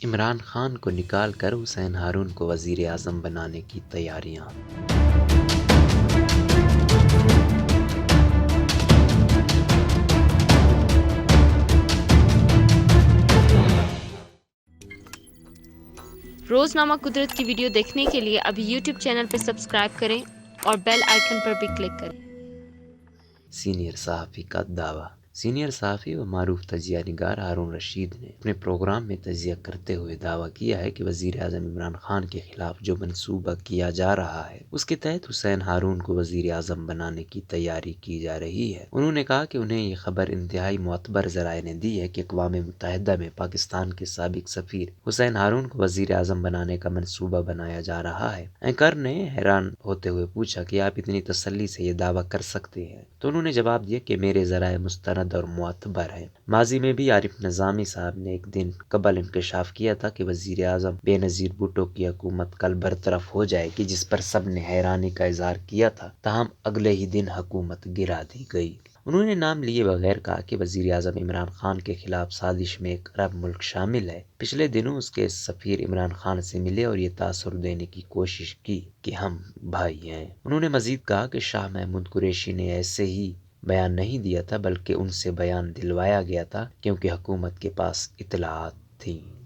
عمران خان کو نکال کر حسین ہارون کو وزیر اعظم بنانے کی تیاریاں۔ روزنامہ قدرت کی ویڈیو دیکھنے کے لیے ابھی یوٹیوب چینل پر سبسکرائب کریں اور بیل آئیکن پر بھی کلک کریں۔ سینئر صحافی کا دعویٰ۔ سینئر صحافی و معروف تجزیہ نگار ہارون رشید نے اپنے پروگرام میں تجزیہ کرتے ہوئے دعویٰ کیا ہے کہ وزیر اعظم عمران خان کے خلاف جو منصوبہ کیا جا رہا ہے اس کے تحت حسین ہارون کو وزیر اعظم بنانے کی تیاری کی جا رہی ہے۔ انہوں نے کہا کہ انہیں یہ خبر انتہائی معتبر ذرائع نے دی ہے کہ اقوام متحدہ میں پاکستان کے سابق سفیر حسین ہارون کو وزیر اعظم بنانے کا منصوبہ بنایا جا رہا ہے۔ اینکر نے حیران ہوتے ہوئے پوچھا کہ آپ اتنی تسلی سے یہ دعویٰ کر سکتے ہیں؟ تو انہوں نے جواب دیا کہ میرے ذرائع مستند اور معتبر ہیں۔ ماضی میں بھی عارف نظامی صاحب نے ایک دن قبل انکشاف کیا تھا کہ وزیر اعظم بے نظیر بھٹو کی حکومت کل برطرف ہو جائے گی، جس پر سب نے حیرانی کا اظہار کیا تھا، تاہم اگلے ہی دن حکومت گرا دی گئی۔ انہوں نے نام لیے بغیر کہا کہ وزیر اعظم عمران خان کے خلاف سازش میں ایک عرب ملک شامل ہے۔ پچھلے دنوں اس کے سفیر عمران خان سے ملے اور یہ تاثر دینے کی کوشش کی کہ ہم بھائی ہیں۔ انہوں نے مزید کہا کہ شاہ محمود قریشی نے ایسے ہی بیان نہیں دیا تھا بلکہ ان سے بیان دلوایا گیا تھا کیونکہ حکومت کے پاس اطلاعات تھیں۔